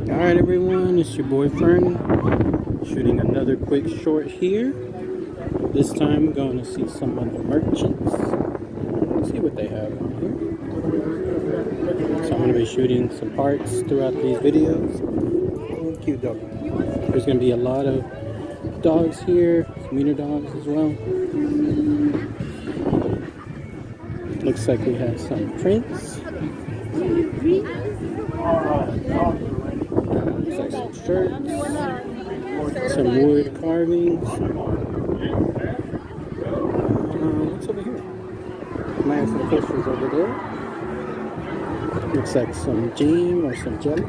Alright everyone, it's your boy Fernie, shooting another quick short here. This time going to see some of the merchants. Let's see what they have on here. So I'm going to be shooting some parts throughout these videos. Cute dog. There's going to be a lot of dogs here, some wiener dogs as well. Looks like we have some prints. Looks like some shirts, some wood carvings. What's over here? Might have some fishes over there. Looks like some jam or some jelly.